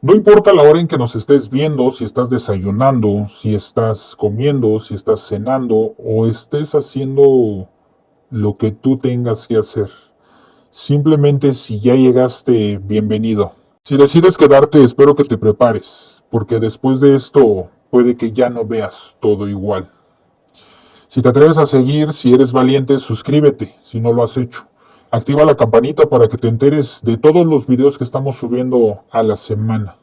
No importa la hora en que nos estés viendo, si estás desayunando, si estás comiendo, si estás cenando o estés haciendo lo que tú tengas que hacer. Simplemente si ya llegaste, bienvenido. Si decides quedarte, espero que te prepares, porque después de esto puede que ya no veas todo igual. Si te atreves a seguir, si eres valiente, suscríbete si no lo has hecho. Activa la campanita para que te enteres de todos los videos que estamos subiendo a la semana.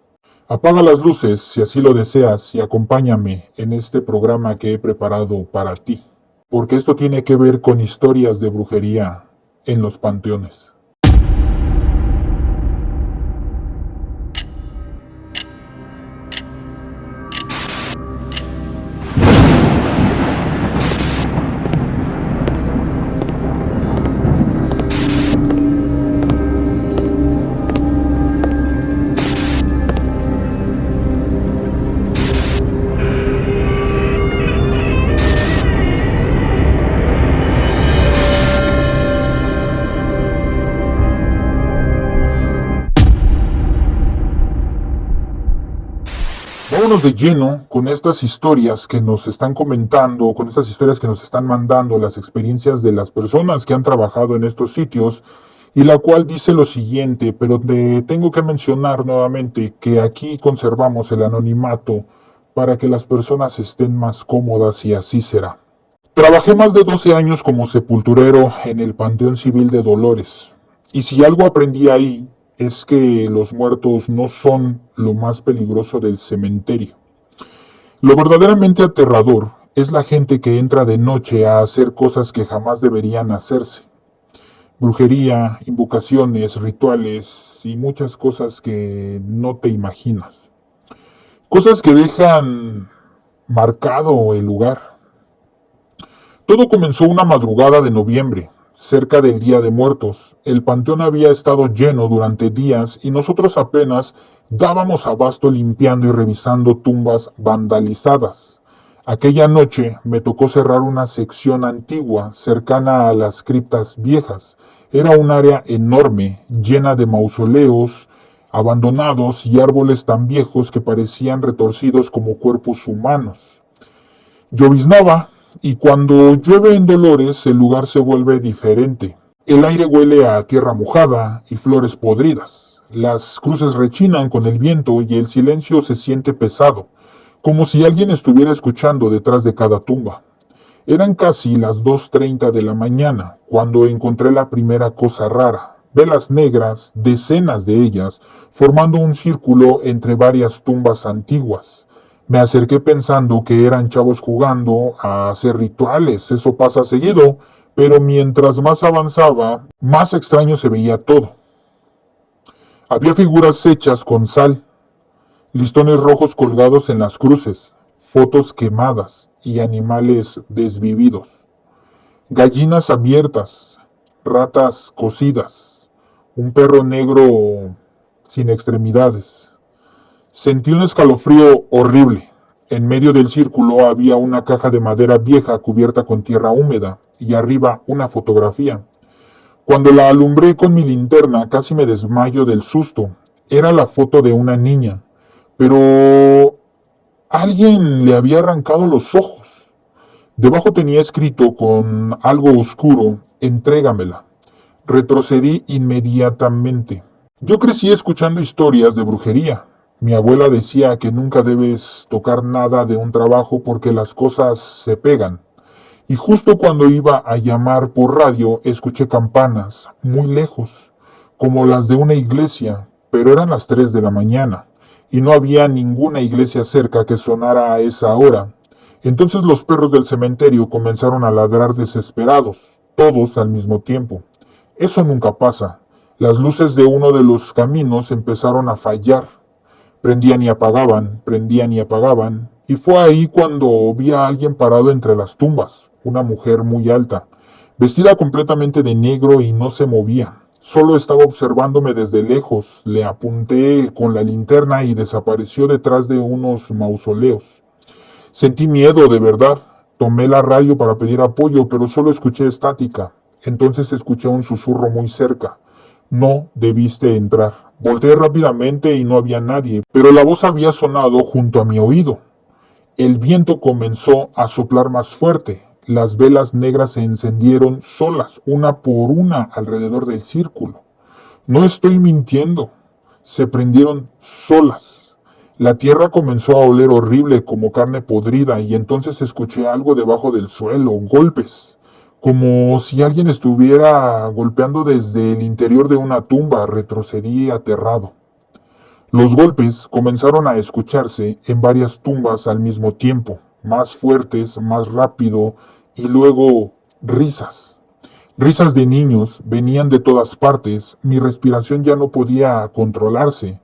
Apaga las luces si así lo deseas y acompáñame en este programa que he preparado para ti, porque esto tiene que ver con historias de brujería en los panteones. Vámonos de lleno con estas historias que nos están comentando, con estas historias que nos están mandando, las experiencias de las personas que han trabajado en estos sitios, y la cual dice lo siguiente, pero te tengo que mencionar nuevamente que aquí conservamos el anonimato para que las personas estén más cómodas y así será. Trabajé más de 12 años como sepulturero en el Panteón Civil de Dolores, y si algo aprendí ahí es que los muertos no son lo más peligroso del cementerio. Lo verdaderamente aterrador es la gente que entra de noche a hacer cosas que jamás deberían hacerse. Brujería, invocaciones, rituales y muchas cosas que no te imaginas. Cosas que dejan marcado el lugar. Todo comenzó una madrugada de noviembre, cerca del Día de Muertos. El panteón había estado lleno durante días y nosotros apenas dábamos abasto limpiando y revisando tumbas vandalizadas. Aquella noche me tocó cerrar una sección antigua cercana a las criptas viejas. Era un área enorme, llena de mausoleos abandonados y árboles tan viejos que parecían retorcidos como cuerpos humanos. Lloviznaba y cuando llueve en Dolores el lugar se vuelve diferente. El aire huele a tierra mojada y flores podridas. Las cruces rechinan con el viento y el silencio se siente pesado, como si alguien estuviera escuchando detrás de cada tumba. Eran casi las 2:30 de la mañana cuando encontré la primera cosa rara. Velas negras, decenas de ellas, formando un círculo entre varias tumbas antiguas. Me acerqué pensando que eran chavos jugando a hacer rituales, eso pasa seguido, pero mientras más avanzaba, más extraño se veía todo. Había figuras hechas con sal, listones rojos colgados en las cruces, fotos quemadas y animales desvividos, gallinas abiertas, ratas cocidas, un perro negro sin extremidades. Sentí un escalofrío horrible. En medio del círculo había una caja de madera vieja cubierta con tierra húmeda y arriba una fotografía. Cuando la alumbré con mi linterna casi me desmayo del susto. Era la foto de una niña, pero alguien le había arrancado los ojos. Debajo tenía escrito con algo oscuro, entrégamela. Retrocedí inmediatamente. Yo crecí escuchando historias de brujería. Mi abuela decía que nunca debes tocar nada de un trabajo porque las cosas se pegan. Y justo cuando iba a llamar por radio, escuché campanas, muy lejos, como las de una iglesia, pero eran las 3 de la mañana, y no había ninguna iglesia cerca que sonara a esa hora. Entonces los perros del cementerio comenzaron a ladrar desesperados, todos al mismo tiempo. Eso nunca pasa. Las luces de uno de los caminos empezaron a fallar. Prendían y apagaban, y fue ahí cuando vi a alguien parado entre las tumbas, una mujer muy alta, vestida completamente de negro y no se movía. Solo estaba observándome desde lejos. Le apunté con la linterna y desapareció detrás de unos mausoleos. Sentí miedo, de verdad. Tomé la radio para pedir apoyo, pero solo escuché estática. Entonces escuché un susurro muy cerca. No debiste entrar. Volteé rápidamente y no había nadie, pero la voz había sonado junto a mi oído. El viento comenzó a soplar más fuerte. Las velas negras se encendieron solas, una por una, alrededor del círculo. No estoy mintiendo. Se prendieron solas. La tierra comenzó a oler horrible como carne podrida y entonces escuché algo debajo del suelo, golpes, como si alguien estuviera golpeando desde el interior de una tumba. Retrocedí aterrado. Los golpes comenzaron a escucharse en varias tumbas al mismo tiempo, más fuertes, más rápido, y luego risas. Risas de niños venían de todas partes, mi respiración ya no podía controlarse.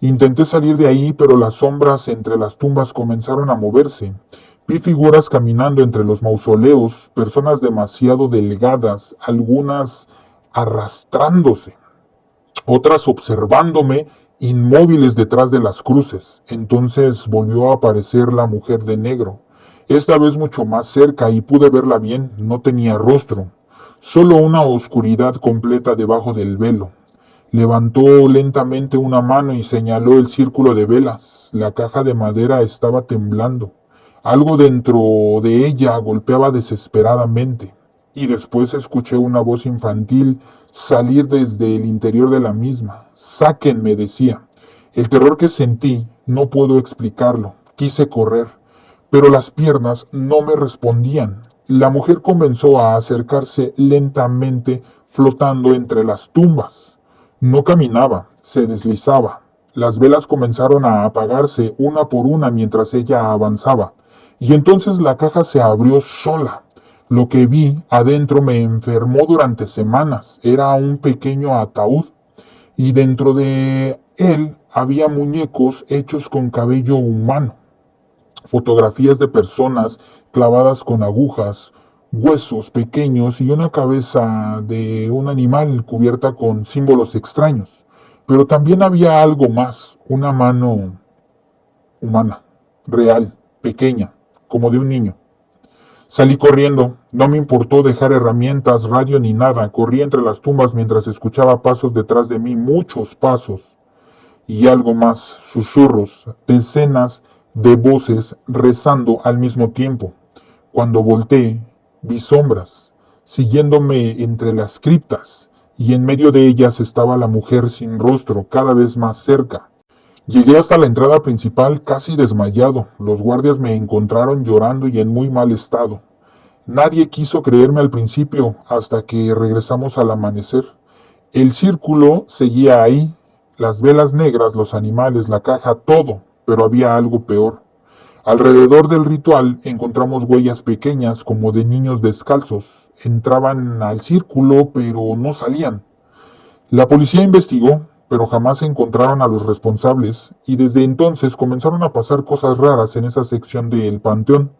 Intenté salir de ahí, pero las sombras entre las tumbas comenzaron a moverse. Vi figuras caminando entre los mausoleos, personas demasiado delgadas, algunas arrastrándose, otras observándome inmóviles detrás de las cruces. Entonces volvió a aparecer la mujer de negro, esta vez mucho más cerca y pude verla bien. No tenía rostro, solo una oscuridad completa debajo del velo. Levantó lentamente una mano y señaló el círculo de velas. La caja de madera estaba temblando. Algo dentro de ella golpeaba desesperadamente. Y después escuché una voz infantil salir desde el interior de la misma. Sáquenme, decía. El terror que sentí no puedo explicarlo. Quise correr, pero las piernas no me respondían. La mujer comenzó a acercarse lentamente, flotando entre las tumbas. No caminaba, se deslizaba. Las velas comenzaron a apagarse una por una mientras ella avanzaba, y entonces la caja se abrió sola. Lo que vi adentro me enfermó durante semanas. Era un pequeño ataúd, y dentro de él había muñecos hechos con cabello humano, fotografías de personas clavadas con agujas, huesos pequeños y una cabeza de un animal cubierta con símbolos extraños. Pero también había algo más, una mano humana, real, pequeña, como de un niño. Salí corriendo, no me importó dejar herramientas, radio ni nada. Corrí entre las tumbas mientras escuchaba pasos detrás de mí, muchos pasos. Y algo más, susurros, decenas de voces rezando al mismo tiempo. Cuando volteé, vi sombras, siguiéndome entre las criptas, y en medio de ellas estaba la mujer sin rostro, cada vez más cerca. Llegué hasta la entrada principal casi desmayado. Los guardias me encontraron llorando y en muy mal estado. Nadie quiso creerme al principio hasta que regresamos al amanecer. El círculo seguía ahí, las velas negras, los animales, la caja, todo, pero había algo peor. Alrededor del ritual encontramos huellas pequeñas como de niños descalzos. Entraban al círculo, pero no salían. La policía investigó, pero jamás encontraron a los responsables, y desde entonces comenzaron a pasar cosas raras en esa sección del panteón.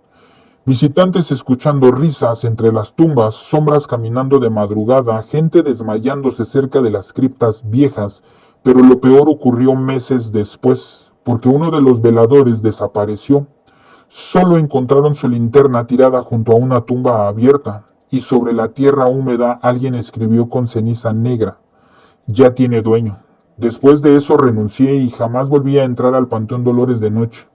Visitantes escuchando risas entre las tumbas, sombras caminando de madrugada, gente desmayándose cerca de las criptas viejas, pero lo peor ocurrió meses después, porque uno de los veladores desapareció. Solo encontraron su linterna tirada junto a una tumba abierta, y sobre la tierra húmeda alguien escribió con ceniza negra: ya tiene dueño. Después de eso renuncié y jamás volví a entrar al Panteón Dolores de noche.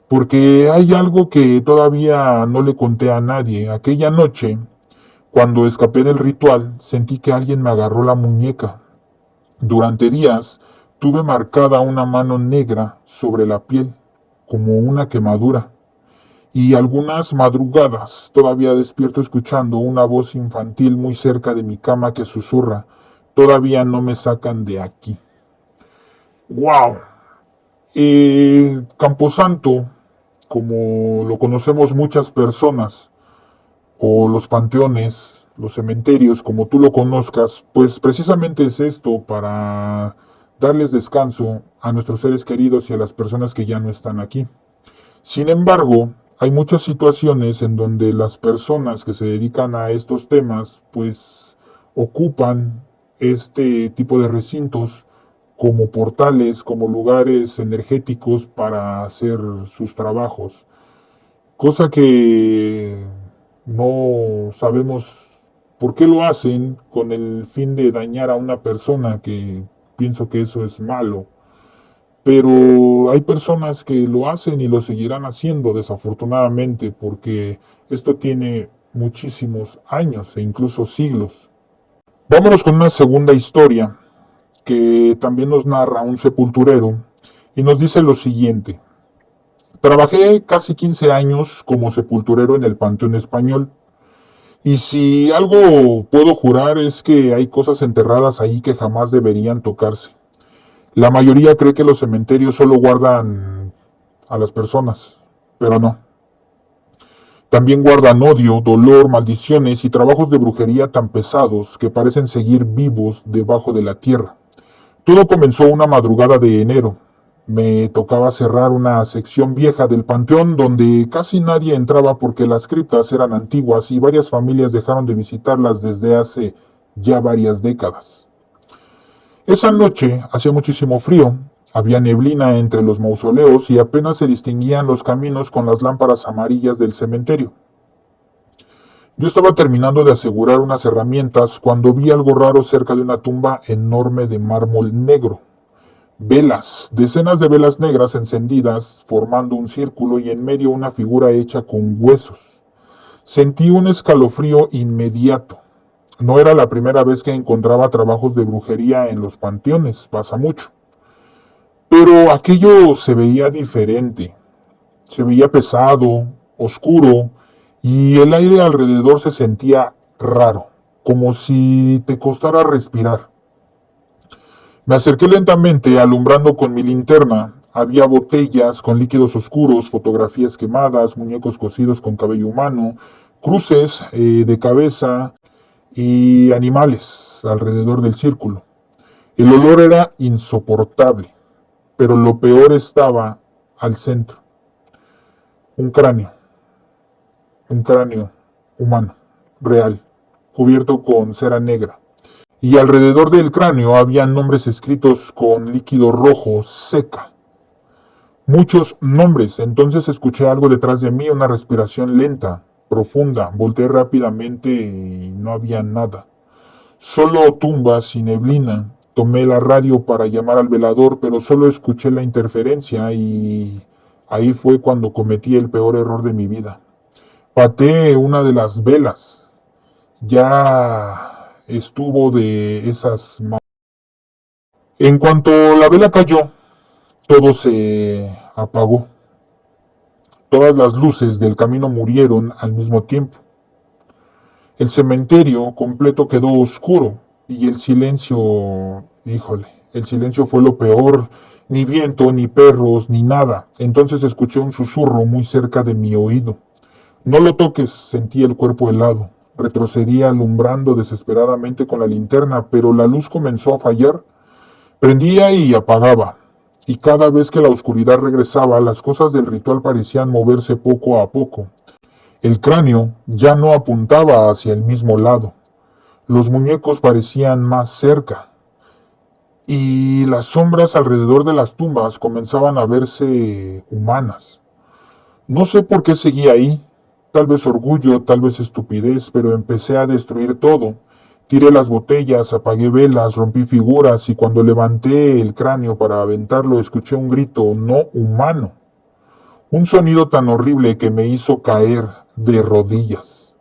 Porque hay algo que todavía no le conté a nadie. Aquella noche, cuando escapé del ritual, sentí que alguien me agarró la muñeca. Durante días tuve marcada una mano negra sobre la piel, como una quemadura. Y algunas madrugadas todavía despierto escuchando una voz infantil muy cerca de mi cama que susurra: todavía no me sacan de aquí. ¡Wow! Camposanto, como lo conocemos muchas personas, o los panteones, los cementerios, como tú lo conozcas, pues precisamente es esto, para darles descanso a nuestros seres queridos y a las personas que ya no están aquí. Sin embargo, hay muchas situaciones en donde las personas que se dedican a estos temas, pues ocupan este tipo de recintos como portales, como lugares energéticos para hacer sus trabajos. Cosa que no sabemos por qué lo hacen, con el fin de dañar a una persona que pienso que eso es malo. Pero hay personas que lo hacen y lo seguirán haciendo, desafortunadamente, porque esto tiene muchísimos años e incluso siglos. Vámonos con una segunda historia que también nos narra un sepulturero y nos dice lo siguiente. Trabajé casi 15 años como sepulturero en el Panteón Español. Y si algo puedo jurar es que hay cosas enterradas ahí que jamás deberían tocarse. La mayoría cree que los cementerios solo guardan a las personas, pero no. También guardan odio, dolor, maldiciones y trabajos de brujería tan pesados que parecen seguir vivos debajo de la tierra. Todo comenzó una madrugada de enero. Me tocaba cerrar una sección vieja del panteón donde casi nadie entraba porque las criptas eran antiguas y varias familias dejaron de visitarlas desde hace ya varias décadas. Esa noche hacía muchísimo frío, había neblina entre los mausoleos y apenas se distinguían los caminos con las lámparas amarillas del cementerio. Yo estaba terminando de asegurar unas herramientas cuando vi algo raro cerca de una tumba enorme de mármol negro. Velas, decenas de velas negras encendidas, formando un círculo y en medio una figura hecha con huesos. Sentí un escalofrío inmediato. No era la primera vez que encontraba trabajos de brujería en los panteones, pasa mucho. Pero aquello se veía diferente. Se veía pesado, oscuro, y el aire alrededor se sentía raro, como si te costara respirar. Me acerqué lentamente, alumbrando con mi linterna. Había botellas con líquidos oscuros, fotografías quemadas, muñecos cosidos con cabello humano, cruces de cabeza y animales alrededor del círculo. El olor era insoportable, pero lo peor estaba al centro. Un cráneo humano, real, cubierto con cera negra. Y alrededor del cráneo había nombres escritos con líquido rojo seca. Muchos nombres. Entonces escuché algo detrás de mí, una respiración lenta, profunda. Volteé rápidamente y no había nada. Solo tumbas y neblina. Tomé la radio para llamar al velador, pero solo escuché la interferencia y ahí fue cuando cometí el peor error de mi vida. Pateé una de las velas. Ya estuvo de esas. En cuanto la vela cayó, todo se apagó. Todas las luces del camino murieron al mismo tiempo. El cementerio completo quedó oscuro y el silencio, híjole, el silencio fue lo peor. Ni viento, ni perros, ni nada. Entonces escuché un susurro muy cerca de mi oído. No lo toques, sentí el cuerpo helado. Retrocedí alumbrando desesperadamente con la linterna, pero la luz comenzó a fallar. Prendía y apagaba, y cada vez que la oscuridad regresaba, las cosas del ritual parecían moverse poco a poco. El cráneo ya no apuntaba hacia el mismo lado. Los muñecos parecían más cerca, y las sombras alrededor de las tumbas comenzaban a verse humanas. No sé por qué seguí ahí, tal vez orgullo, tal vez estupidez, pero empecé a destruir todo. Tiré las botellas, apagué velas, rompí figuras y cuando levanté el cráneo para aventarlo escuché un grito no humano. Un sonido tan horrible que me hizo caer de rodillas.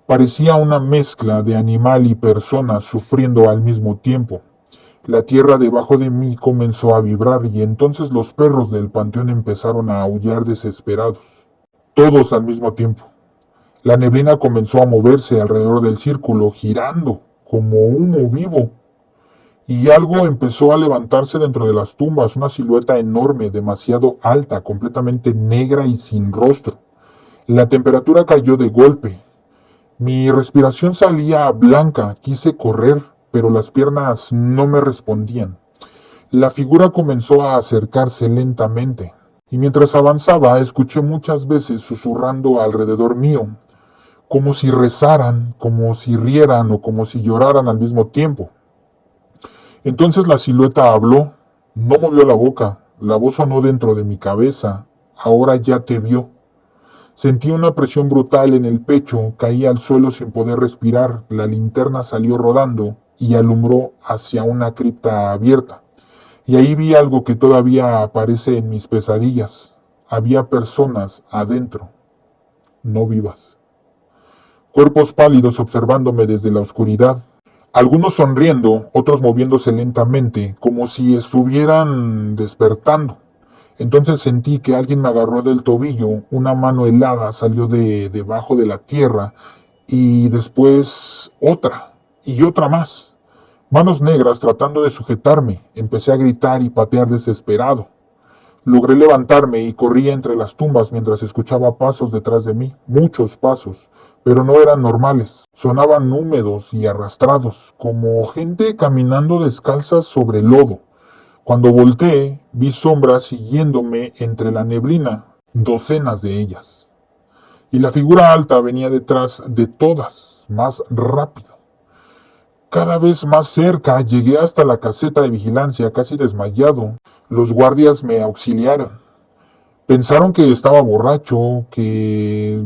Parecía una mezcla de animal y persona sufriendo al mismo tiempo. La tierra debajo de mí comenzó a vibrar y entonces los perros del panteón empezaron a aullar desesperados. Todos al mismo tiempo. La neblina comenzó a moverse alrededor del círculo, girando como humo vivo. Y algo empezó a levantarse dentro de las tumbas, una silueta enorme, demasiado alta, completamente negra y sin rostro. La temperatura cayó de golpe. Mi respiración salía blanca, quise correr, pero las piernas no me respondían. La figura comenzó a acercarse lentamente, y mientras avanzaba escuché muchas veces susurrando alrededor mío, como si rezaran, como si rieran o como si lloraran al mismo tiempo. Entonces la silueta habló, no movió la boca, la voz sonó dentro de mi cabeza, ahora ya te vio. Sentí una presión brutal en el pecho, caí al suelo sin poder respirar, la linterna salió rodando y alumbró hacia una cripta abierta. Y ahí vi algo que todavía aparece en mis pesadillas. Había personas adentro, no vivas. Cuerpos pálidos observándome desde la oscuridad. Algunos sonriendo, otros moviéndose lentamente, como si estuvieran despertando. Entonces sentí que alguien me agarró del tobillo, una mano helada salió de debajo de la tierra y después otra y otra más. Manos negras tratando de sujetarme. Empecé a gritar y patear desesperado. Logré levantarme y corría entre las tumbas mientras escuchaba pasos detrás de mí, muchos pasos, pero no eran normales. Sonaban húmedos y arrastrados, como gente caminando descalzas sobre lodo. Cuando volteé, vi sombras siguiéndome entre la neblina, docenas de ellas. Y la figura alta venía detrás de todas, más rápido. Cada vez más cerca, llegué hasta la caseta de vigilancia, casi desmayado. Los guardias me auxiliaron. Pensaron que estaba borracho, que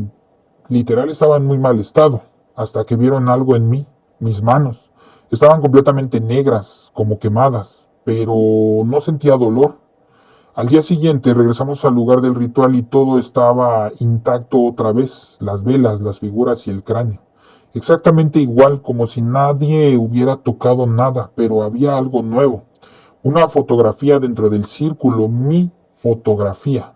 literal estaba en muy mal estado, hasta que vieron algo en mí, mis manos. Estaban completamente negras, como quemadas, pero no sentía dolor. Al día siguiente regresamos al lugar del ritual y todo estaba intacto otra vez, las velas, las figuras y el cráneo. Exactamente igual, como si nadie hubiera tocado nada, pero había algo nuevo. Una fotografía dentro del círculo, mi fotografía.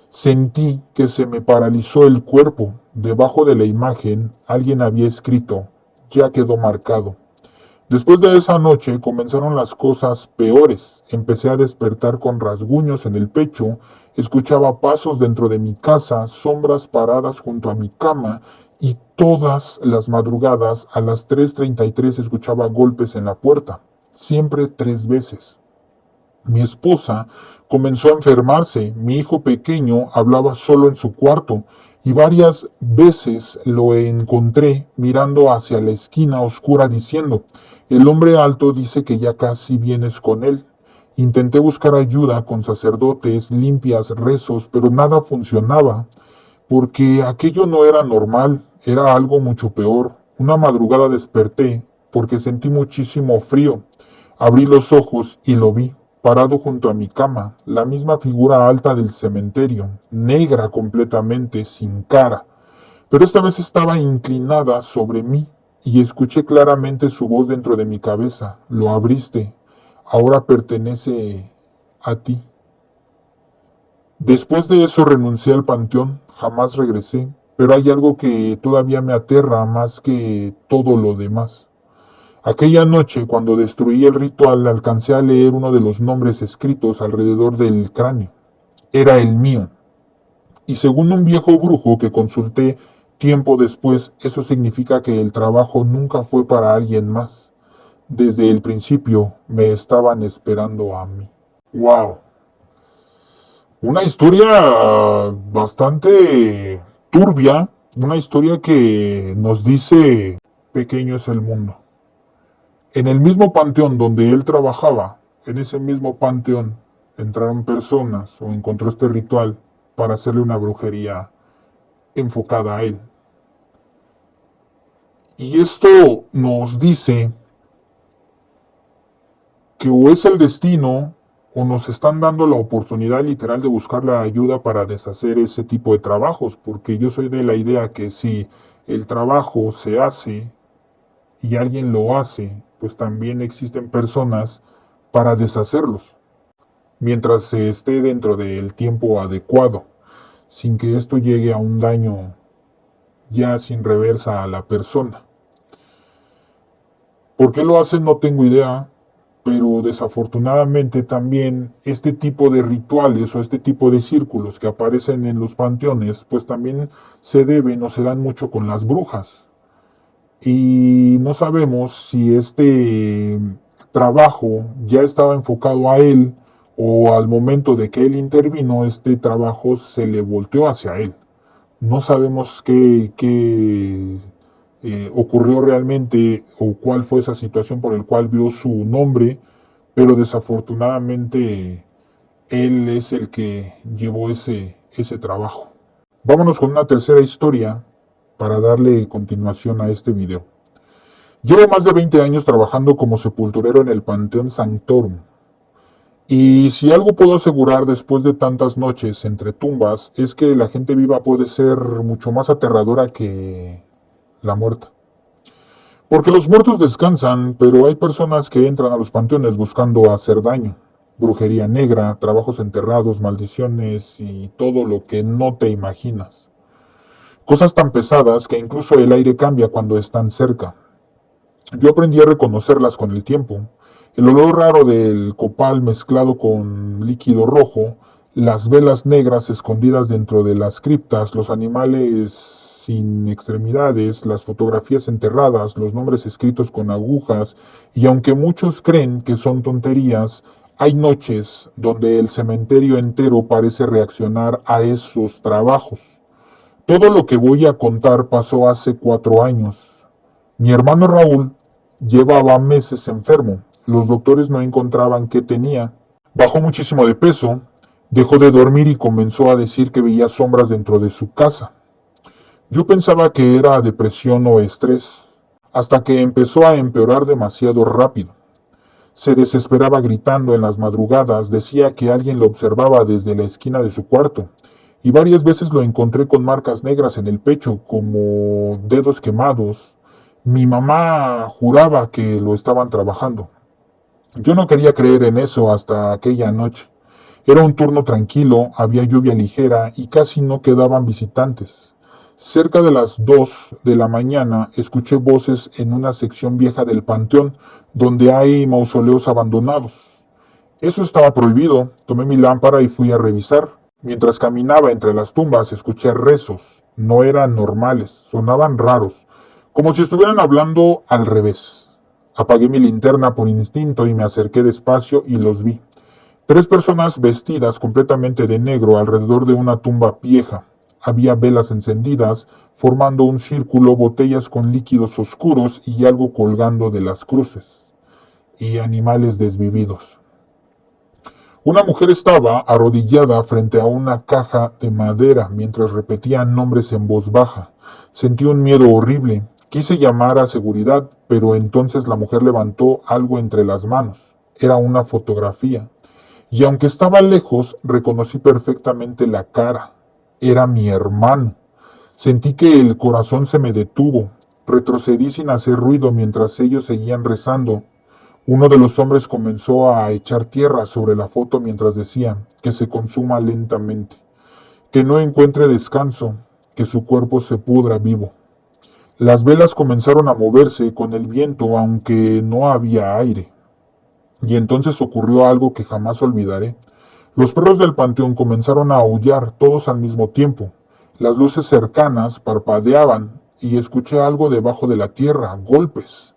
Sentí que se me paralizó el cuerpo. Debajo de la imagen, alguien había escrito, ya quedó marcado. Después de esa noche comenzaron las cosas peores. Empecé a despertar con rasguños en el pecho, escuchaba pasos dentro de mi casa, sombras paradas junto a mi cama y todas las madrugadas a las 3:33 escuchaba golpes en la puerta, siempre 3 veces. Mi esposa comenzó a enfermarse, mi hijo pequeño hablaba solo en su cuarto y varias veces lo encontré mirando hacia la esquina oscura diciendo, el hombre alto dice que ya casi vienes con él. Intenté buscar ayuda con sacerdotes, limpias, rezos, pero nada funcionaba, porque aquello no era normal, era algo mucho peor. Una madrugada desperté porque sentí muchísimo frío. Abrí los ojos y lo vi, parado junto a mi cama, la misma figura alta del cementerio, negra completamente, sin cara. Pero esta vez estaba inclinada sobre mí y escuché claramente su voz dentro de mi cabeza. Lo abriste, ahora pertenece a ti. Después de eso renuncié al panteón, jamás regresé, pero hay algo que todavía me aterra más que todo lo demás. Aquella noche, cuando destruí el ritual, alcancé a leer uno de los nombres escritos alrededor del cráneo. Era el mío. Y según un viejo brujo que consulté tiempo después, eso significa que el trabajo nunca fue para alguien más. Desde el principio me estaban esperando a mí. ¡Wow! Una historia bastante turbia, una historia que nos dice, pequeño es el mundo. En el mismo panteón donde él trabajaba, en ese mismo panteón, entraron personas o encontró este ritual para hacerle una brujería enfocada a él. Y esto nos dice que o es el destino o nos están dando la oportunidad literal de buscar la ayuda para deshacer ese tipo de trabajos, porque yo soy de la idea que si el trabajo se hace y alguien lo hace, pues también existen personas para deshacerlos, mientras se esté dentro del tiempo adecuado, sin que esto llegue a un daño ya sin reversa a la persona. ¿Por qué lo hacen? No tengo idea, pero desafortunadamente también este tipo de rituales o este tipo de círculos que aparecen en los panteones, pues también se deben o se dan mucho con las brujas. Y no sabemos si este trabajo ya estaba enfocado a él o al momento de que él intervino, este trabajo se le volteó hacia él. No sabemos qué ocurrió realmente o cuál fue esa situación por el cual vio su nombre, pero desafortunadamente él es el que llevó ese trabajo. Vámonos con una tercera historia para darle continuación a este video. Llevo más de 20 años trabajando como sepulturero en el Panteón Sanctorum. Y si algo puedo asegurar después de tantas noches entre tumbas es que la gente viva puede ser mucho más aterradora que la muerta. Porque los muertos descansan, pero hay personas que entran a los panteones buscando hacer daño. Brujería negra, trabajos enterrados, maldiciones y todo lo que no te imaginas. Cosas tan pesadas que incluso el aire cambia cuando están cerca. Yo aprendí a reconocerlas con el tiempo. El olor raro del copal mezclado con líquido rojo, las velas negras escondidas dentro de las criptas, los animales sin extremidades, las fotografías enterradas, los nombres escritos con agujas, y aunque muchos creen que son tonterías, hay noches donde el cementerio entero parece reaccionar a esos trabajos. Todo lo que voy a contar pasó hace 4 años. Mi hermano Raúl llevaba meses enfermo. Los doctores no encontraban qué tenía. Bajó muchísimo de peso, dejó de dormir y comenzó a decir que veía sombras dentro de su casa. Yo pensaba que era depresión o estrés, hasta que empezó a empeorar demasiado rápido. Se desesperaba gritando en las madrugadas, decía que alguien lo observaba desde la esquina de su cuarto, y varias veces lo encontré con marcas negras en el pecho, como dedos quemados. Mi mamá juraba que lo estaban trabajando. Yo no quería creer en eso hasta aquella noche. Era un turno tranquilo, había lluvia ligera y casi no quedaban visitantes. Cerca de las 2 de la mañana escuché voces en una sección vieja del panteón donde hay mausoleos abandonados. Eso estaba prohibido. Tomé mi lámpara y fui a revisar. Mientras caminaba entre las tumbas escuché rezos. No eran normales, sonaban raros, como si estuvieran hablando al revés. Apagué mi linterna por instinto y me acerqué despacio y los vi. 3 personas vestidas completamente de negro alrededor de una tumba vieja. Había velas encendidas, formando un círculo, botellas con líquidos oscuros y algo colgando de las cruces. Y animales desvividos. Una mujer estaba arrodillada frente a una caja de madera mientras repetía nombres en voz baja. Sentí un miedo horrible. Quise llamar a seguridad, pero entonces la mujer levantó algo entre las manos. Era una fotografía. Y aunque estaba lejos, reconocí perfectamente la cara. Era mi hermano. Sentí que el corazón se me detuvo. Retrocedí sin hacer ruido mientras ellos seguían rezando. Uno de los hombres comenzó a echar tierra sobre la foto mientras decía que se consuma lentamente, que no encuentre descanso, que su cuerpo se pudra vivo. Las velas comenzaron a moverse con el viento aunque no había aire. Y entonces ocurrió algo que jamás olvidaré. Los perros del panteón comenzaron a aullar todos al mismo tiempo. Las luces cercanas parpadeaban y escuché algo debajo de la tierra, golpes,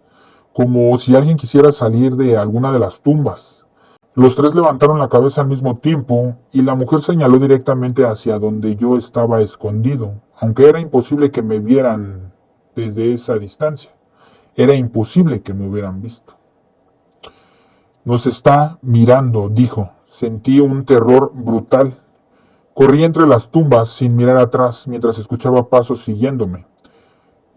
como si alguien quisiera salir de alguna de las tumbas. Los 3 levantaron la cabeza al mismo tiempo y la mujer señaló directamente hacia donde yo estaba escondido, aunque era imposible que me vieran desde esa distancia. Era imposible que me hubieran visto. Nos está mirando, dijo. Sentí un terror brutal. Corrí entre las tumbas sin mirar atrás mientras escuchaba pasos siguiéndome.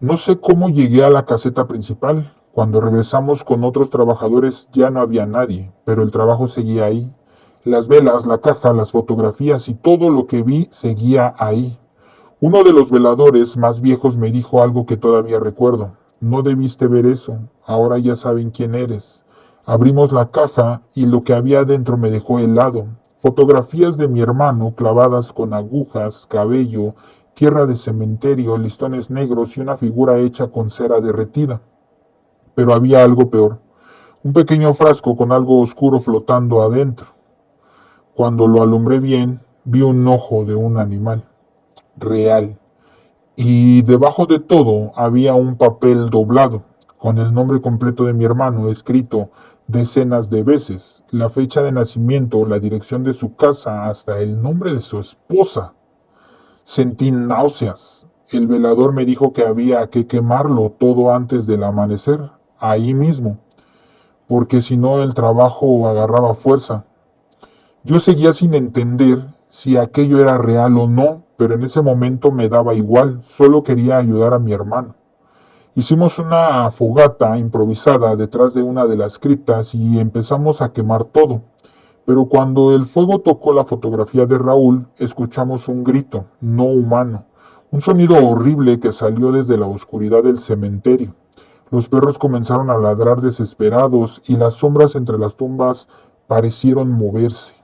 No sé cómo llegué a la caseta principal. Cuando regresamos con otros trabajadores ya no había nadie, pero el trabajo seguía ahí. Las velas, la caja, las fotografías y todo lo que vi seguía ahí. Uno de los veladores más viejos me dijo algo que todavía recuerdo. No debiste ver eso, ahora ya saben quién eres. Abrimos la caja y lo que había dentro me dejó helado. Fotografías de mi hermano clavadas con agujas, cabello, tierra de cementerio, listones negros y una figura hecha con cera derretida. Pero había algo peor, un pequeño frasco con algo oscuro flotando adentro. Cuando lo alumbré bien, vi un ojo de un animal, real. Y debajo de todo había un papel doblado, con el nombre completo de mi hermano escrito decenas de veces, la fecha de nacimiento, la dirección de su casa, hasta el nombre de su esposa. Sentí náuseas. El velador me dijo que había que quemarlo todo antes del amanecer, ahí mismo, porque si no el trabajo agarraba fuerza. Yo seguía sin entender si aquello era real o no, pero en ese momento me daba igual, solo quería ayudar a mi hermano. Hicimos una fogata improvisada detrás de una de las criptas y empezamos a quemar todo. Pero cuando el fuego tocó la fotografía de Raúl, escuchamos un grito, no humano, un sonido horrible que salió desde la oscuridad del cementerio. Los perros comenzaron a ladrar desesperados y las sombras entre las tumbas parecieron moverse.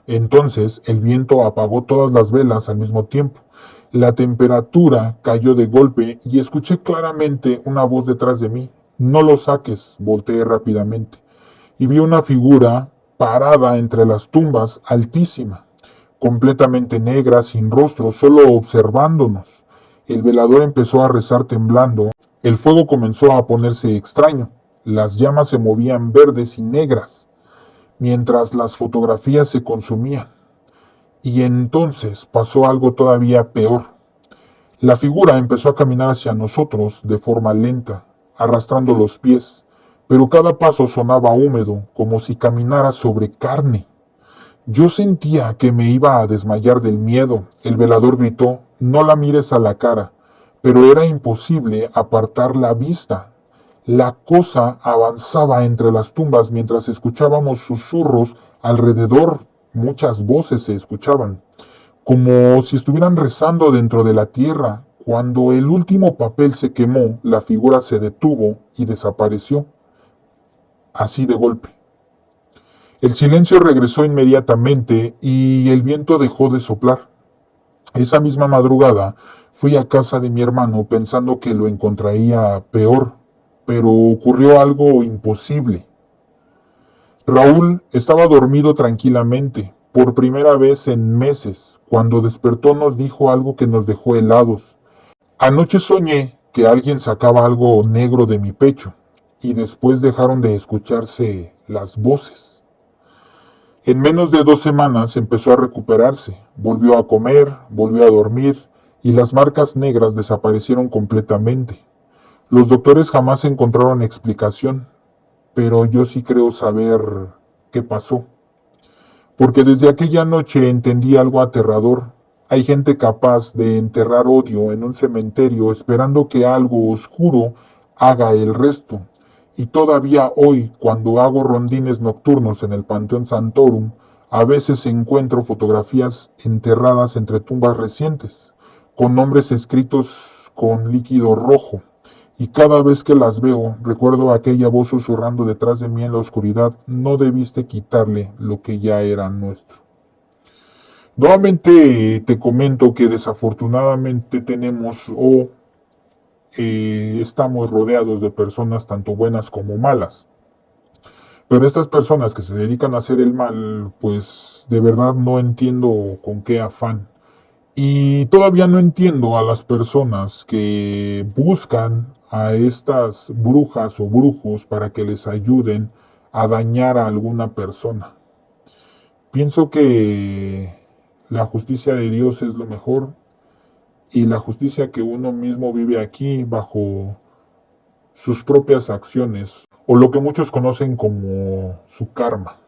Entonces el viento apagó todas las velas al mismo tiempo. La temperatura cayó de golpe y escuché claramente una voz detrás de mí. No lo saques, volteé rápidamente y vi una figura parada entre las tumbas, altísima, completamente negra, sin rostro, solo observándonos. El velador empezó a rezar temblando. El fuego comenzó a ponerse extraño. Las llamas se movían verdes y negras, mientras las fotografías se consumían. Y entonces pasó algo todavía peor. La figura empezó a caminar hacia nosotros de forma lenta, arrastrando los pies, pero cada paso sonaba húmedo, como si caminara sobre carne. Yo sentía que me iba a desmayar del miedo. El velador gritó: «No la mires a la cara», pero era imposible apartar la vista. La cosa avanzaba entre las tumbas mientras escuchábamos susurros alrededor. Muchas voces se escuchaban, como si estuvieran rezando dentro de la tierra. Cuando el último papel se quemó, la figura se detuvo y desapareció, así de golpe. El silencio regresó inmediatamente y el viento dejó de soplar. Esa misma madrugada fui a casa de mi hermano pensando que lo encontraría peor, pero ocurrió algo imposible. Raúl estaba dormido tranquilamente, por primera vez en meses. Cuando despertó nos dijo algo que nos dejó helados. Anoche soñé que alguien sacaba algo negro de mi pecho, y después dejaron de escucharse las voces. En menos de 2 semanas empezó a recuperarse, volvió a comer, volvió a dormir, y las marcas negras desaparecieron completamente. Los doctores jamás encontraron explicación, pero yo sí creo saber qué pasó. Porque desde aquella noche entendí algo aterrador. Hay gente capaz de enterrar odio en un cementerio esperando que algo oscuro haga el resto. Y todavía hoy, cuando hago rondines nocturnos en el Panteón Santorum, a veces encuentro fotografías enterradas entre tumbas recientes, con nombres escritos con líquido rojo. Y cada vez que las veo, recuerdo aquella voz susurrando detrás de mí en la oscuridad: «No debiste quitarle lo que ya era nuestro». Nuevamente te comento que desafortunadamente tenemos estamos rodeados de personas tanto buenas como malas. Pero estas personas que se dedican a hacer el mal, pues de verdad no entiendo con qué afán. Y todavía no entiendo a las personas que buscan a estas brujas o brujos para que les ayuden a dañar a alguna persona. Pienso que la justicia de Dios es lo mejor, y la justicia que uno mismo vive aquí bajo sus propias acciones, o lo que muchos conocen como su karma.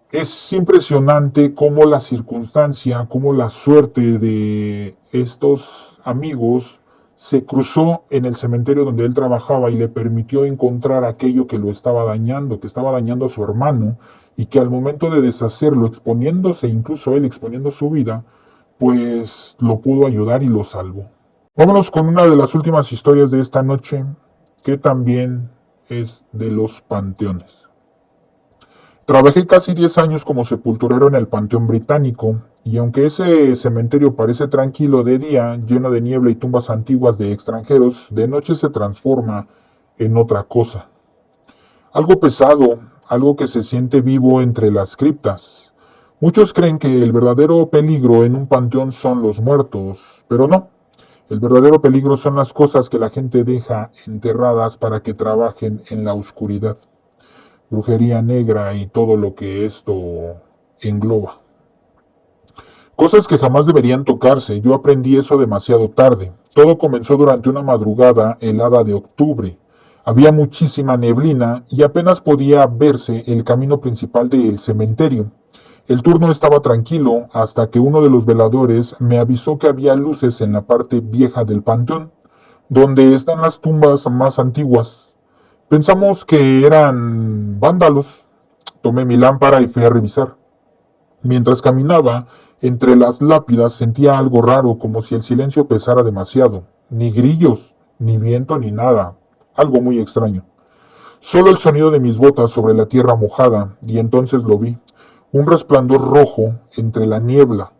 Es impresionante cómo la circunstancia, cómo la suerte de estos amigos se cruzó en el cementerio donde él trabajaba y le permitió encontrar aquello que lo estaba dañando, que estaba dañando a su hermano, y que al momento de deshacerlo, exponiéndose, incluso él exponiendo su vida, pues lo pudo ayudar y lo salvó. Vámonos con una de las últimas historias de esta noche, que también es de los panteones. Trabajé casi 10 años como sepulturero en el Panteón Británico, y aunque ese cementerio parece tranquilo de día, lleno de niebla y tumbas antiguas de extranjeros, de noche se transforma en otra cosa. Algo pesado, algo que se siente vivo entre las criptas. Muchos creen que el verdadero peligro en un panteón son los muertos, pero no. El verdadero peligro son las cosas que la gente deja enterradas para que trabajen en la oscuridad. Brujería negra y todo lo que esto engloba. Cosas que jamás deberían tocarse. Yo aprendí eso demasiado tarde. Todo comenzó durante una madrugada helada de octubre. Había muchísima neblina y apenas podía verse el camino principal del cementerio. El turno estaba tranquilo hasta que uno de los veladores me avisó que había luces en la parte vieja del panteón. donde están las tumbas más antiguas. Pensamos que eran vándalos. Tomé mi lámpara y fui a revisar. Mientras caminaba entre las lápidas sentía algo raro, como si el silencio pesara demasiado. Ni grillos, ni viento, ni nada. Algo muy extraño. Solo el sonido de mis botas sobre la tierra mojada, y entonces lo vi. Un resplandor rojo entre la niebla.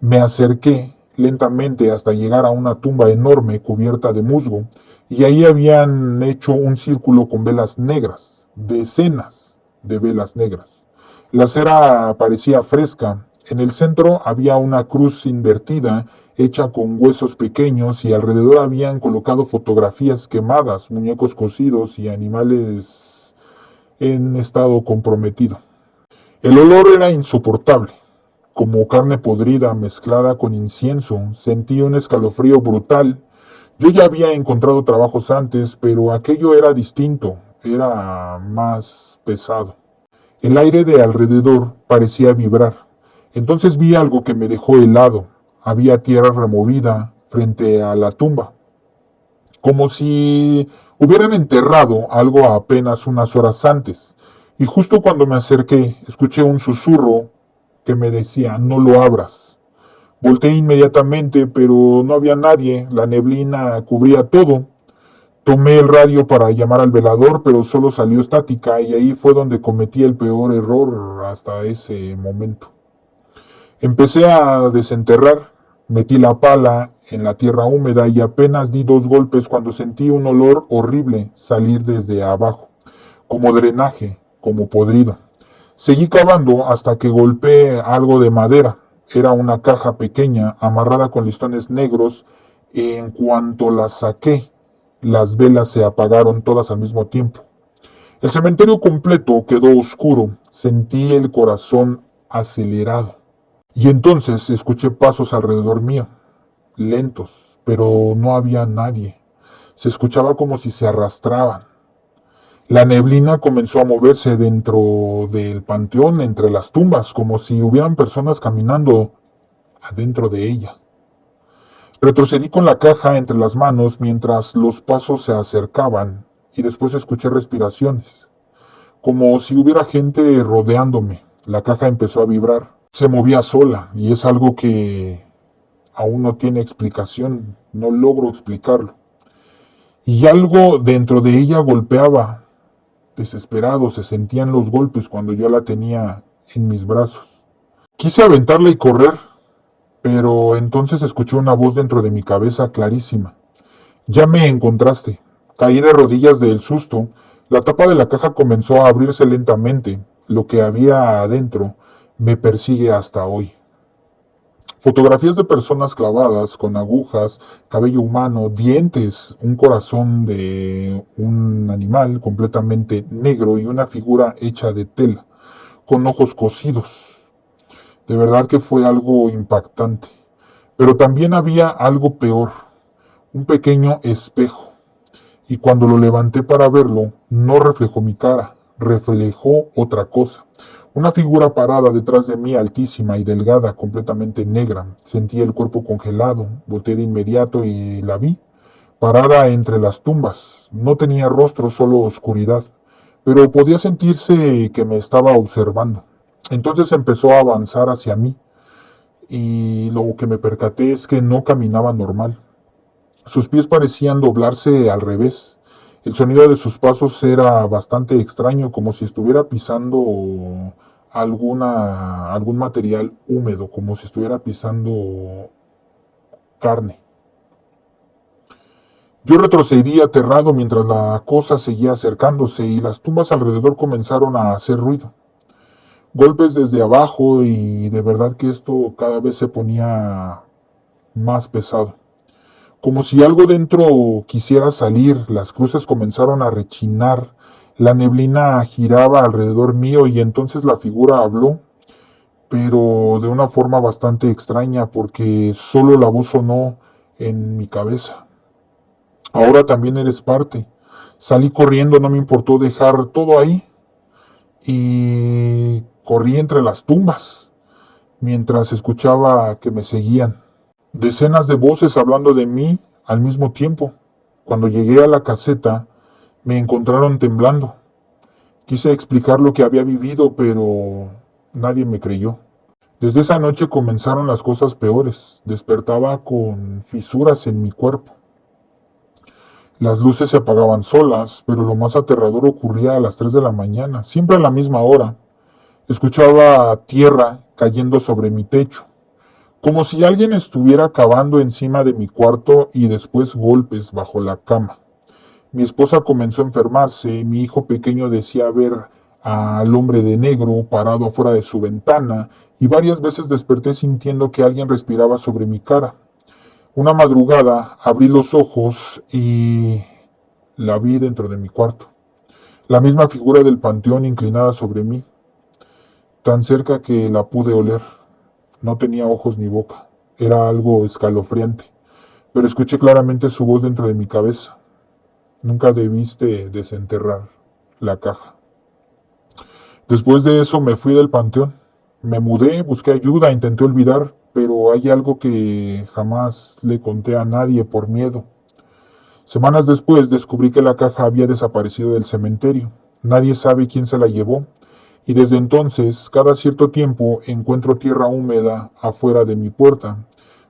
Me acerqué lentamente hasta llegar a una tumba enorme cubierta de musgo, y ahí habían hecho un círculo con velas negras, decenas de velas negras. La cera parecía fresca. En el centro había una cruz invertida hecha con huesos pequeños y alrededor habían colocado fotografías quemadas, muñecos cocidos y animales en estado comprometido. El olor era insoportable, como carne podrida mezclada con incienso. Sentí un escalofrío brutal. Yo ya había encontrado trabajos antes, pero aquello era distinto, era más pesado. El aire de alrededor parecía vibrar. Entonces vi algo que me dejó helado. Había tierra removida frente a la tumba, como si hubieran enterrado algo apenas unas horas antes. Y justo cuando me acerqué, escuché un susurro que me decía: no lo abras. Volteé inmediatamente, pero no había nadie. La neblina cubría todo. Tomé el radio para llamar al velador, pero solo salió estática, y ahí fue donde cometí el peor error hasta ese momento. Empecé a desenterrar, metí la pala en la tierra húmeda y apenas di 2 golpes cuando sentí un olor horrible salir desde abajo, como drenaje, como podrido. Seguí cavando hasta que golpeé algo de madera. Era una caja pequeña amarrada con listones negros. En cuanto la saqué, las velas se apagaron todas al mismo tiempo. El cementerio completo quedó oscuro. Sentí el corazón acelerado. Y entonces escuché pasos alrededor mío, lentos, pero no había nadie. Se escuchaba como si se arrastraban. La neblina comenzó a moverse dentro del panteón, entre las tumbas, como si hubieran personas caminando adentro de ella. Retrocedí con la caja entre las manos mientras los pasos se acercaban y después escuché respiraciones, como si hubiera gente rodeándome. La caja empezó a vibrar. Se movía sola y es algo que aún no tiene explicación, no logro explicarlo. Y algo dentro de ella golpeaba. Desesperado se sentían los golpes cuando yo la tenía en mis brazos. Quise aventarla y correr, pero entonces escuché una voz dentro de mi cabeza clarísima. Ya me encontraste. Caí de rodillas del susto. La tapa de la caja comenzó a abrirse lentamente. Lo que había adentro me persigue hasta hoy. Fotografías de personas clavadas con agujas, cabello humano, dientes, un corazón de un animal completamente negro y una figura hecha de tela, con ojos cosidos. De verdad que fue algo impactante. Pero también había algo peor, un pequeño espejo. Y cuando lo levanté para verlo, no reflejó mi cara, reflejó otra cosa. Una figura parada detrás de mí, altísima y delgada, completamente negra. Sentí el cuerpo congelado, volteé de inmediato y la vi, parada entre las tumbas. No tenía rostro, solo oscuridad, pero podía sentirse que me estaba observando. Entonces empezó a avanzar hacia mí, y lo que me percaté es que no caminaba normal. Sus pies parecían doblarse al revés. El sonido de sus pasos era bastante extraño, como si estuviera pisando algún material húmedo, como si estuviera pisando carne. Yo retrocedí aterrado mientras la cosa seguía acercándose y las tumbas alrededor comenzaron a hacer ruido. Golpes desde abajo, y de verdad que esto cada vez se ponía más pesado. Como si algo dentro quisiera salir. Las cruces comenzaron a rechinar. La neblina giraba alrededor mío y entonces la figura habló, pero de una forma bastante extraña porque solo la voz sonó en mi cabeza. Ahora también eres parte. Salí corriendo, no me importó dejar todo ahí y corrí entre las tumbas mientras escuchaba que me seguían. Decenas de voces hablando de mí al mismo tiempo. Cuando llegué a la caseta, me encontraron temblando. Quise explicar lo que había vivido, pero nadie me creyó. Desde esa noche comenzaron las cosas peores. Despertaba con fisuras en mi cuerpo. Las luces se apagaban solas, pero lo más aterrador ocurría a las 3 de la mañana, siempre a la misma hora. Escuchaba tierra cayendo sobre mi techo, como si alguien estuviera cavando encima de mi cuarto, y después golpes bajo la cama. Mi esposa comenzó a enfermarse, mi hijo pequeño decía ver al hombre de negro parado afuera de su ventana, y varias veces desperté sintiendo que alguien respiraba sobre mi cara. Una madrugada abrí los ojos y la vi dentro de mi cuarto. La misma figura del panteón inclinada sobre mí, tan cerca que la pude oler. No tenía ojos ni boca. Era algo escalofriante, pero escuché claramente su voz dentro de mi cabeza. Nunca debiste desenterrar la caja. Después de eso me fui del panteón. Me mudé, busqué ayuda, intenté olvidar, pero hay algo que jamás le conté a nadie por miedo. Semanas después descubrí que la caja había desaparecido del cementerio. Nadie sabe quién se la llevó, y desde entonces, cada cierto tiempo, encuentro tierra húmeda afuera de mi puerta,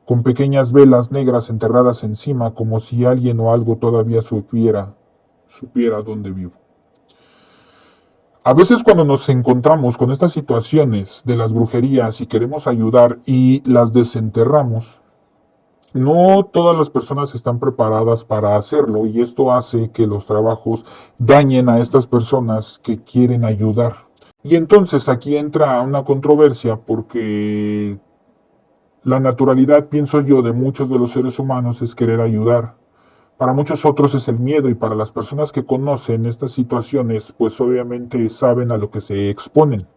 con pequeñas velas negras enterradas encima, como si alguien o algo todavía supiera dónde vivo. A veces cuando nos encontramos con estas situaciones de las brujerías y queremos ayudar y las desenterramos, no todas las personas están preparadas para hacerlo, y esto hace que los trabajos dañen a estas personas que quieren ayudar. Y entonces aquí entra una controversia, porque la naturalidad, pienso yo, de muchos de los seres humanos es querer ayudar. Para muchos otros es el miedo, y para las personas que conocen estas situaciones, pues obviamente saben a lo que se exponen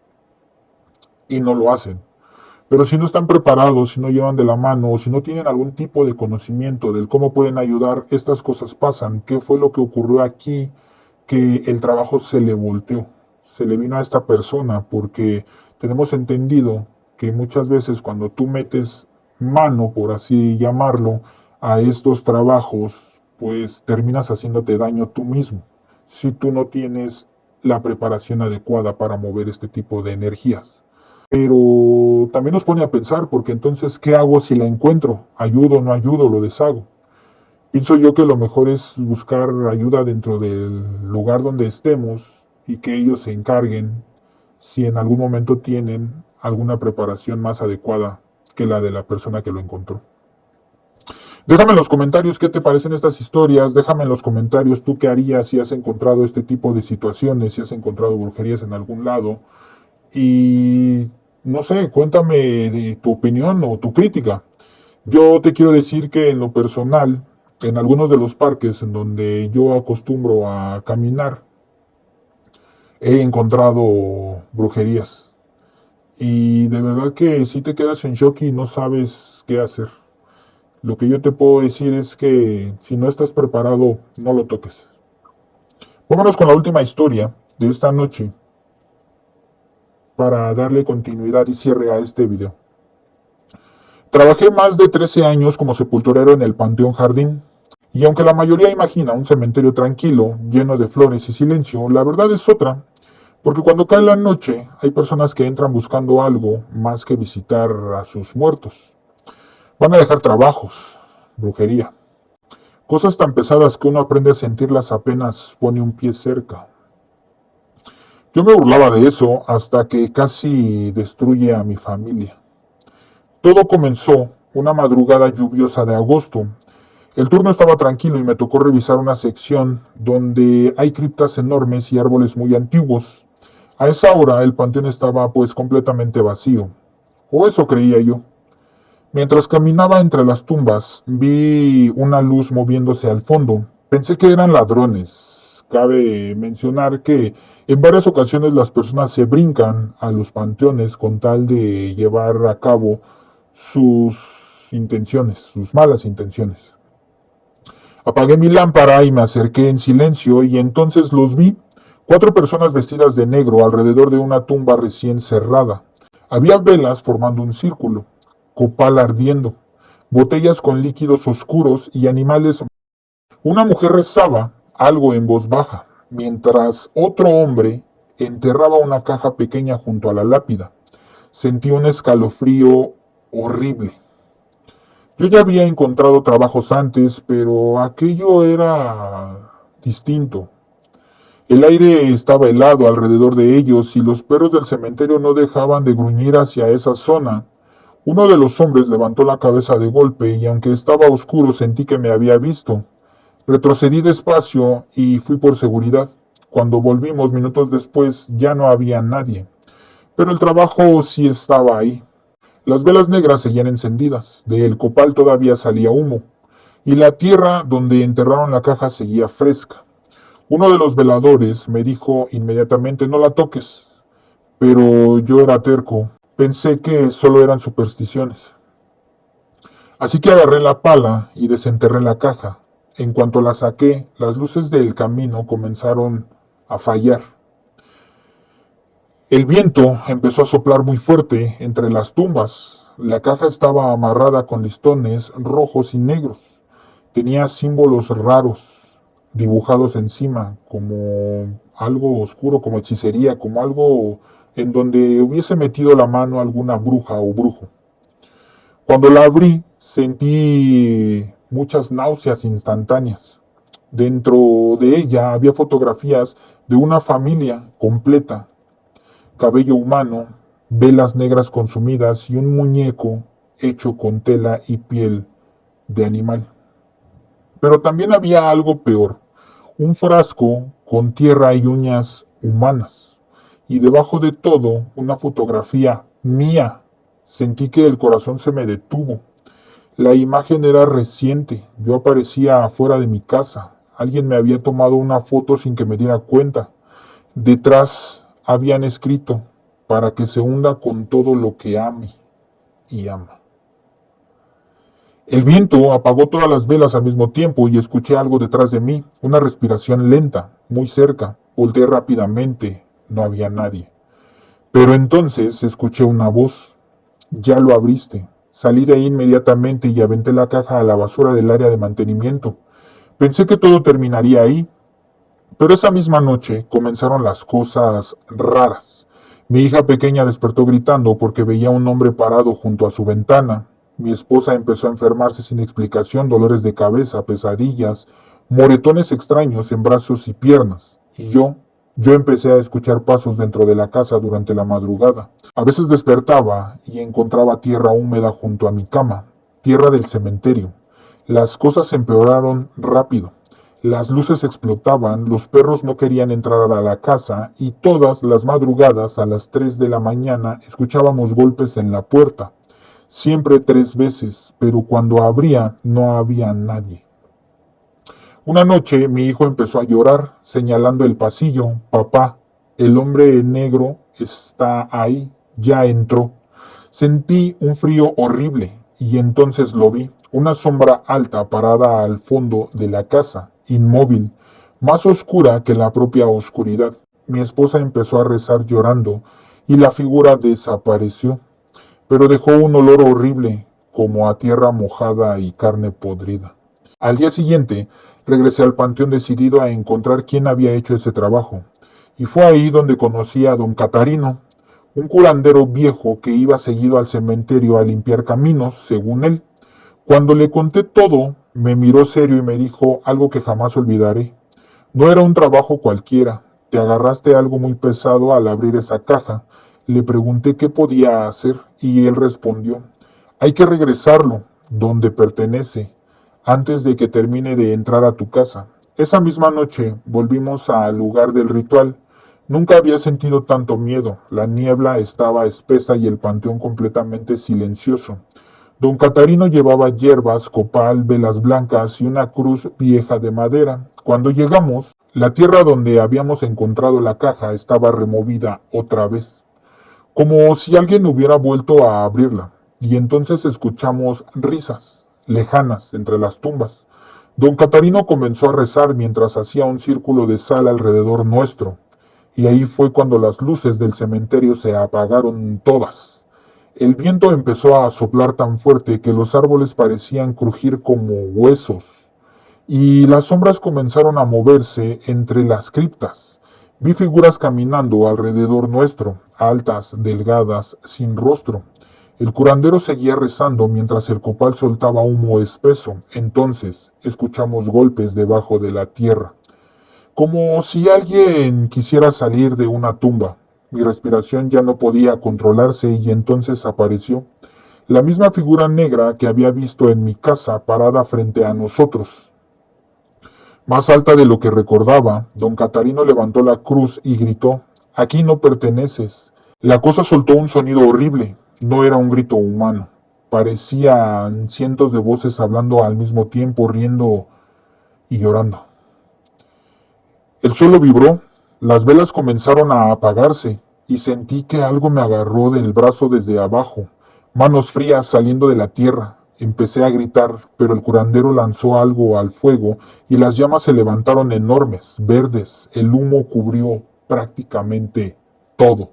y no lo hacen. Pero si no están preparados, si no llevan de la mano, o si no tienen algún tipo de conocimiento del cómo pueden ayudar, estas cosas pasan. ¿Qué fue lo que ocurrió aquí? Que el trabajo se le volteó, se le vino a esta persona, porque tenemos entendido que muchas veces cuando tú metes mano, por así llamarlo, a estos trabajos, pues terminas haciéndote daño tú mismo, si tú no tienes la preparación adecuada para mover este tipo de energías. Pero también nos pone a pensar, porque entonces, ¿qué hago si la encuentro? ¿Ayudo o no ayudo? ¿Lo deshago? Pienso yo que lo mejor es buscar ayuda dentro del lugar donde estemos, y que ellos se encarguen, si en algún momento tienen alguna preparación más adecuada que la de la persona que lo encontró. Déjame en los comentarios qué te parecen estas historias. Déjame en los comentarios tú qué harías si has encontrado este tipo de situaciones, si has encontrado brujerías en algún lado. Y no sé, cuéntame de tu opinión o tu crítica. Yo te quiero decir que en lo personal, en algunos de los parques en donde yo acostumbro a caminar, he encontrado brujerías. Y de verdad que sí te quedas en shock y no sabes qué hacer. Lo que yo te puedo decir es que si no estás preparado, no lo toques. Vámonos con la última historia de esta noche, para darle continuidad y cierre a este video. Trabajé más de 13 años como sepulturero en el Panteón Jardín, y aunque la mayoría imagina un cementerio tranquilo, lleno de flores y silencio, la verdad es otra, porque cuando cae la noche hay personas que entran buscando algo más que visitar a sus muertos. Van a dejar trabajos, brujería, cosas tan pesadas que uno aprende a sentirlas apenas pone un pie cerca. Yo me burlaba de eso hasta que casi destruye a mi familia. Todo comenzó una madrugada lluviosa de agosto. El turno estaba tranquilo y me tocó revisar una sección donde hay criptas enormes y árboles muy antiguos. A esa hora el panteón estaba pues completamente vacío, o eso creía yo. Mientras caminaba entre las tumbas, vi una luz moviéndose al fondo. Pensé que eran ladrones. Cabe mencionar que en varias ocasiones las personas se brincan a los panteones con tal de llevar a cabo sus intenciones, sus malas intenciones. Apagué mi lámpara y me acerqué en silencio, y entonces los vi. 4 personas vestidas de negro alrededor de una tumba recién cerrada. Había velas formando un círculo, copal ardiendo, botellas con líquidos oscuros y animales Una mujer rezaba algo en voz baja, mientras otro hombre enterraba una caja pequeña junto a la lápida. Sentí un escalofrío horrible. Yo ya había encontrado trabajos antes, pero aquello era distinto. El aire estaba helado alrededor de ellos y los perros del cementerio no dejaban de gruñir hacia esa zona. Uno de los hombres levantó la cabeza de golpe y aunque estaba oscuro sentí que me había visto. Retrocedí despacio y fui por seguridad. Cuando volvimos minutos después ya no había nadie, pero el trabajo sí estaba ahí. Las velas negras seguían encendidas, del copal todavía salía humo, y la tierra donde enterraron la caja seguía fresca. Uno de los veladores me dijo inmediatamente no la toques, pero yo era terco, pensé que solo eran supersticiones. Así que agarré la pala y desenterré la caja. En cuanto la saqué, las luces del camino comenzaron a fallar. El viento empezó a soplar muy fuerte entre las tumbas. La caja estaba amarrada con listones rojos y negros. Tenía símbolos raros dibujados encima, como algo oscuro, como hechicería, como algo en donde hubiese metido la mano alguna bruja o brujo. Cuando la abrí, sentí muchas náuseas instantáneas. Dentro de ella había fotografías de una familia completa, cabello humano, velas negras consumidas y un muñeco hecho con tela y piel de animal. Pero también había algo peor, un frasco con tierra y uñas humanas, y debajo de todo una fotografía mía. Sentí que el corazón se me detuvo. La imagen era reciente, yo aparecía afuera de mi casa, alguien me había tomado una foto sin que me diera cuenta. Detrás habían escrito, para que se hunda con todo lo que ame y ama. El viento apagó todas las velas al mismo tiempo y escuché algo detrás de mí, una respiración lenta, muy cerca. Volteé rápidamente, no había nadie. Pero entonces escuché una voz. Ya lo abriste. Salí de ahí inmediatamente y aventé la caja a la basura del área de mantenimiento. Pensé que todo terminaría ahí, pero esa misma noche comenzaron las cosas raras. Mi hija pequeña despertó gritando porque veía a un hombre parado junto a su ventana. Mi esposa empezó a enfermarse sin explicación, dolores de cabeza, pesadillas, moretones extraños en brazos y piernas. Y yo empecé a escuchar pasos dentro de la casa durante la madrugada. A veces despertaba y encontraba tierra húmeda junto a mi cama, tierra del cementerio. Las cosas empeoraron rápido. Las luces explotaban, los perros no querían entrar a la casa y todas las madrugadas a las 3 de la mañana escuchábamos golpes en la puerta. Siempre 3 veces, pero cuando abría no había nadie. Una noche mi hijo empezó a llorar, señalando el pasillo. Papá, el hombre negro está ahí, ya entró. Sentí un frío horrible y entonces lo vi, una sombra alta parada al fondo de la casa, inmóvil, más oscura que la propia oscuridad. Mi esposa empezó a rezar llorando y la figura desapareció, pero dejó un olor horrible, como a tierra mojada y carne podrida. Al día siguiente, regresé al panteón decidido a encontrar quién había hecho ese trabajo, y fue ahí donde conocí a don Catarino, un curandero viejo que iba seguido al cementerio a limpiar caminos, según él. Cuando le conté todo, me miró serio y me dijo algo que jamás olvidaré. No era un trabajo cualquiera, te agarraste algo muy pesado al abrir esa caja. Le pregunté qué podía hacer y él respondió, hay que regresarlo donde pertenece, antes de que termine de entrar a tu casa. Esa misma noche volvimos al lugar del ritual. Nunca había sentido tanto miedo. La niebla estaba espesa y el panteón completamente silencioso. Don Catarino llevaba hierbas, copal, velas blancas y una cruz vieja de madera. Cuando llegamos, la tierra donde habíamos encontrado la caja estaba removida otra vez, como si alguien hubiera vuelto a abrirla. Y entonces escuchamos risas lejanas entre las tumbas. Don Catarino comenzó a rezar mientras hacía un círculo de sal alrededor nuestro, y ahí fue cuando las luces del cementerio se apagaron todas. El viento empezó a soplar tan fuerte que los árboles parecían crujir como huesos, y las sombras comenzaron a moverse entre las criptas. Vi figuras caminando alrededor nuestro, altas, delgadas, sin rostro. El curandero seguía rezando mientras el copal soltaba humo espeso. Entonces escuchamos golpes debajo de la tierra, como si alguien quisiera salir de una tumba. Mi respiración ya no podía controlarse y entonces apareció la misma figura negra que había visto en mi casa parada frente a nosotros. Más alta de lo que recordaba, don Catarino levantó la cruz y gritó: «Aquí no perteneces». La cosa soltó un sonido horrible. No era un grito humano. Parecían cientos de voces hablando al mismo tiempo, riendo y llorando. El suelo vibró, las velas comenzaron a apagarse y sentí que algo me agarró del brazo desde abajo, manos frías saliendo de la tierra. Empecé a gritar, pero el curandero lanzó algo al fuego y las llamas se levantaron enormes, verdes. El humo cubrió prácticamente todo.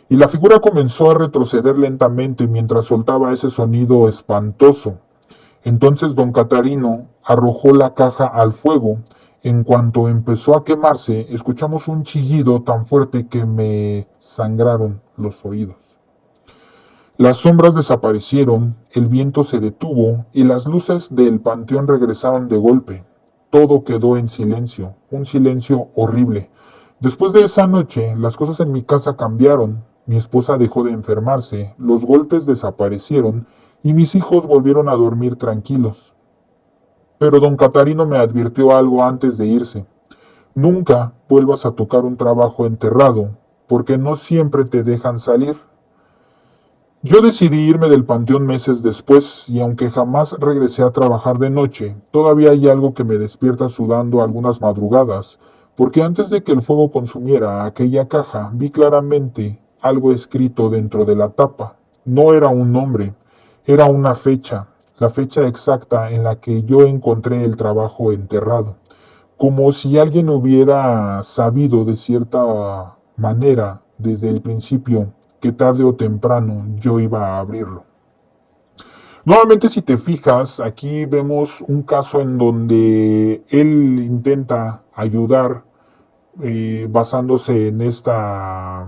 Y la figura comenzó a retroceder lentamente mientras soltaba ese sonido espantoso. Entonces don Catarino arrojó la caja al fuego. En cuanto empezó a quemarse, escuchamos un chillido tan fuerte que me sangraron los oídos. Las sombras desaparecieron, el viento se detuvo y las luces del panteón regresaron de golpe. Todo quedó en silencio, un silencio horrible. Después de esa noche, las cosas en mi casa cambiaron. Mi esposa dejó de enfermarse, los golpes desaparecieron y mis hijos volvieron a dormir tranquilos. Pero don Catarino me advirtió algo antes de irse: nunca vuelvas a tocar un trabajo enterrado, porque no siempre te dejan salir. Yo decidí irme del panteón meses después, y aunque jamás regresé a trabajar de noche, todavía hay algo que me despierta sudando algunas madrugadas, porque antes de que el fuego consumiera aquella caja, vi claramente algo escrito dentro de la tapa. No era un nombre, era una fecha, la fecha exacta en la que yo encontré el trabajo enterrado, como si alguien hubiera sabido de cierta manera desde el principio que tarde o temprano yo iba a abrirlo. Nuevamente, si te fijas, aquí vemos un caso en donde él intenta ayudar basándose en esta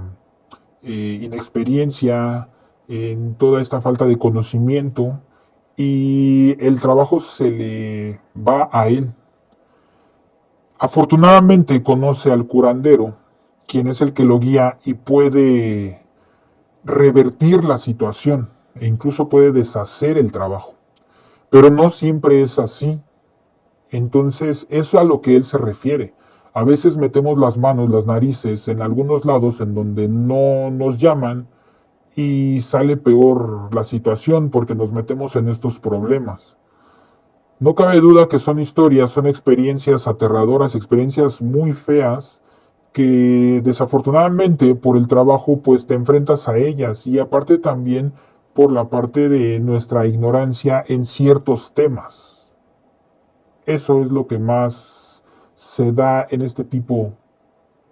inexperiencia, en toda esta falta de conocimiento, y el trabajo se le va a él. Afortunadamente conoce al curandero, quien es el que lo guía y puede revertir la situación e incluso puede deshacer el trabajo. Pero no siempre es así. Entonces, eso es a lo que él se refiere. A veces metemos las manos, las narices en algunos lados en donde no nos llaman y sale peor la situación porque nos metemos en estos problemas. No cabe duda que son historias, son experiencias aterradoras, experiencias muy feas, que desafortunadamente por el trabajo pues te enfrentas a ellas, y aparte también por la parte de nuestra ignorancia en ciertos temas. Eso es lo que más se da en este tipo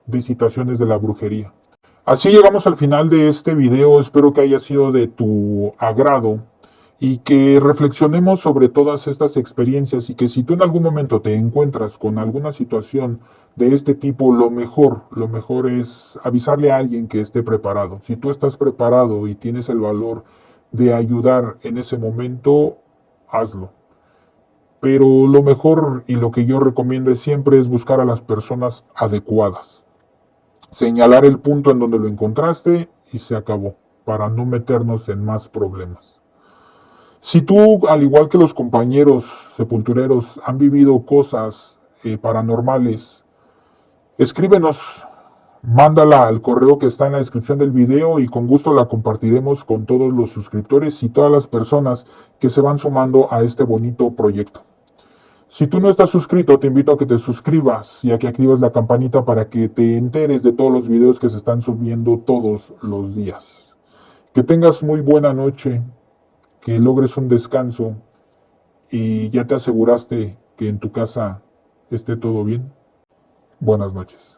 de situaciones de la brujería. Así llegamos al final de este video. Espero que haya sido de tu agrado y que reflexionemos sobre todas estas experiencias, y que si tú en algún momento te encuentras con alguna situación de este tipo, lo mejor es avisarle a alguien que esté preparado. Si tú estás preparado y tienes el valor de ayudar en ese momento, hazlo. Pero lo mejor y lo que yo recomiendo siempre es buscar a las personas adecuadas. Señalar el punto en donde lo encontraste y se acabó, para no meternos en más problemas. Si tú, al igual que los compañeros sepultureros, han vivido cosas paranormales, escríbenos, mándala al correo que está en la descripción del video y con gusto la compartiremos con todos los suscriptores y todas las personas que se van sumando a este bonito proyecto. Si tú no estás suscrito, te invito a que te suscribas y a que actives la campanita para que te enteres de todos los videos que se están subiendo todos los días. Que tengas muy buena noche, que logres un descanso y ya te aseguraste que en tu casa esté todo bien. Buenas noches.